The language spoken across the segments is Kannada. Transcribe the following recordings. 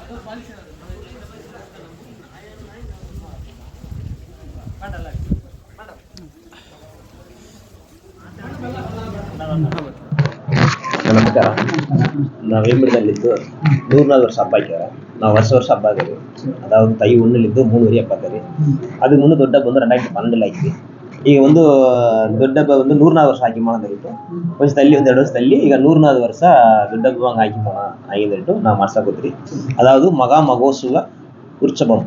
ನಮಸ್ಕಾರ. ನಾವು வேம்புடலிದ್ದು 100வது வருஷம் ಹಬ್ಬ ಹಾಕ್ಯಾರ. ನಾವು ವರ್ಷ ಹಬ್ಬ ಆಗಿದೆ. அதாவது தை 1லிருந்து 3 வரை ಹಬ್ಬ ಆಗಿದೆ. அதுக்கு முன்ன ದೊಡ್ಡ ಹಬ್ಬ 2012 ಆಗಿದೆ. ಈಗ ಒಂದು ದೊಡ್ಡ ಹಬ್ಬ 100வது ವರ್ಷ ಹಾಕಿ ಮಾಡಿದ್ರು. ಒಂದು ತಲ್ಲಿ 2 ವರ್ಷ ತಲ್ಲಿ ಈಗ 100வது ವರ್ಷ ದೊಡ್ಡ ಹಬ್ಬ ಹಾಕಿ ಆಗಿದ್ದು ನಾವು ಮಾಡ್ಸಕೋತ್ರಿ. அதாவது மகா மகோத்சவ உற்சவம்.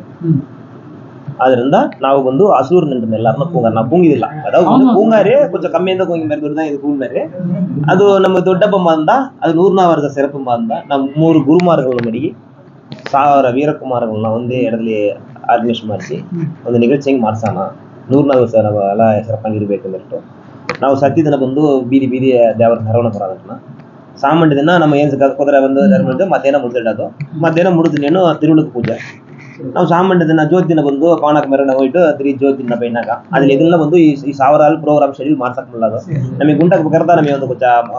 ಅದರಿಂದ ನಾವು ಬಂದು ಹಸೂರು ನೆಂಟನ್ನ ಎಲ್ಲಾರನ್ನ ಪೂಂಗಾರ ನಾವು ಪೂಂಗಿದಿಲ್ಲ. ಅதாவது பூங்காரு கொஞ்சம் கம்மியாக கொஞ்சம் மாதிரி தான் இது பூங்காரு. அது நம்ம ದೊಡ್ಡಪ್ಪ ಅಂದ ಅದು 100வது வருஷ சிறப்பு ಅಂದ ನಾವು 3 ಗುರುಮಾರ್ಗಳ ಮಡಿಗೆ ಸಾವಿರ ವೀರಕುಮಾರಗಳನ್ನ ಒಂದೇ இடத்துல ಆರ್ಗನೈಸ್ ಮಾಡಿಸಿ ಒಂದು ನಿಗದಿಗೆ ಮಾಡ್ಸೋಣ. 100வது ವರ್ಷ ನಾವು ಎಲ್ಲ ಸಿறப்பாಗಿರ್ಬೇಕು ಅಂದ್ಬಿಟ್ಟು ನಾವು ಸತ್ಯ ದಿನ ಬಂದು ಬೀದಿ ದೇವರ ಮೆರವಣಿಗೆ ಬರೋದನ್ನ ಸಾಮಾನ್ಯ ದಿನ ನಮ್ಮ ಏನು ಕುದುರೆ ಬಂದು ಧರ್ಮದ ಮಧ್ಯಾಹ್ನ ಮುಗಿದಿಡೋದು. ಮಧ್ಯಾಹ್ನ ಮುಗಿದಿನೇನು ತಿರುಳುಕು ಪೂಜೆ. ನಾವು ಸಾಮಾನ್ಯ ದಿನ ಜ್ಯೋತಿ ದಿನ ಬಂದು ಕಾಣಕ್ಕೆ ಮೆರವಣಿಗೆ ಹೋಯ್ತು ತಿರಿ ಜ್ಯೋತಿ ದಿನ ಬೈನಾಗ ಅದ್ರಲ್ಲಿ ಇದೆಲ್ಲ ಬಂದು ಈ ಸಾವಿರಾರು ಪ್ರೋಗ್ರಾಮ್ ಶೆಡ್ಯೂಲ್ ಮಾಡ್ಸಕ್ಕಿಲ್ಲ. ಅದು ನಮಗೆ ಗುಂಟಕ್ಕೆ ಬೇಕಾದ್ರೆ ನಮಗೆ ಒಂದು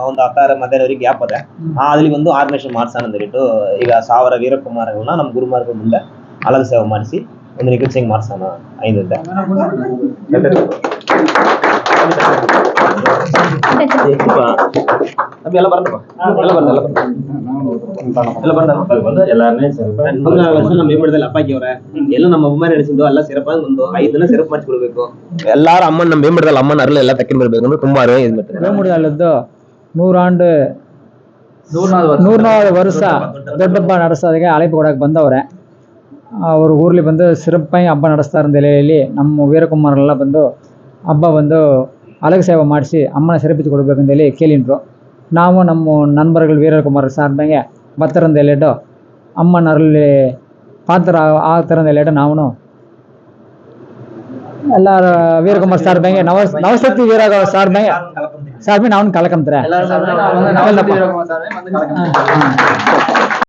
ಒಂದು 10 ಮಧ್ಯಾಹ್ನವರೆಗೆ ಗ್ಯಾಪ್ ಅದೇ ಅದ್ರಲ್ಲಿ ಒಂದು ಆರ್ಗನೈಸೇಷನ್ ಮಾಡ್ಸೋಣ ಅಂದ್ಬಿಟ್ಟು ಈಗ 1000 ವೀರಕುಮಾರಗಳನ್ನ ನಮ್ಮ ಗುರುಮಾರ್ಗಳ ಮುಂದೆ ಅಲಗ ಸೇವೆ ಮಾಡಿಸಿ ಒಂದು ನಿಗದಿಗೆ ಮಾಡ್ಸೋಣ. 5 ಎಲ್ಲ ಬರ್ದಪ್ಪ ನಮ್ಮ ಬೇಂಬುಡದಲ್ಲಿ ಹಬ್ಬ ಹಾಕಿವ್ರೆ ಎಲ್ಲ ನಮ್ಮ ಅಮ್ಮ ನಡೆಸಿದ್ದು ಎಲ್ಲ ಸಿರಪ್ಪಾಗಿ ಒಂದು 5 ದಿನ ಸಿರಪ್ ಮಾಡಿಕೊಡ್ಬೇಕು. எல்லாரும் அம்மன் நம்ம ಬೇಂಬುಡದಲ್ಲಿ ಅಮ್ಮನ ಅರಳು ಎಲ್ಲ ತಕ್ಕಿನ ಬರ್ಬೇಕು ಅಂದ್ರೆ ತುಂಬಾ ಬೇಂಬುಡದಲ್ಲಿದ್ದು 100வது ವರ್ಷ ದೊಡ್ಡ ಹಬ್ಬ ನಡೆಸೋದಕ್ಕೆ ಅழைப்பு ಕೊಡಕ್ಕೆ ಬಂದವ್ರೆ. ಅವರು ಊರ್ಲಿ ಬಂದು ಸಿರಪ್ಪಾಗಿ ಹಬ್ಬ ನಡೆಸ್ತಾ ಇರೋ ನೆಲೆಯಲ್ಲಿ ನಮ್ಮ ವೀರಕುಮಾರೆಲ್ಲ ಬಂದು ಹಬ್ಬ ಬಂದು ಅಲಗ ಸೇವೆ ಮಾಡಿಸಿ ಅಮ್ಮನ ಸಿರಪಿಸಿ ಕೊಡಬೇಕಂತ ಹೇಳಿ ಕೇಳಿದ್ರು. ನಾವು ನಮ್ಮ ನண்பர்கள் ವೀರಕುಮಾರ್ ಸಾರ್ದಂಗೆ ಬತ್ತರಂದ ಹೇಳಿಟ್ಟು ಅಮ್ಮನರಲ್ಲಿ ಪಾತ್ರ ಆಗ್ತಾರಂದ ಹೇಳಿಟ್ಟು ನಾವು ಎಲ್ಲ ವೀರಕುಮಾರ್ ಸಾರ್ದಂಗೆ ನವಶಕ್ತಿ ವೀರ ಸಾರ್ದಂಗೆ ನಾವು ಕಲಕಂತಾರೆ.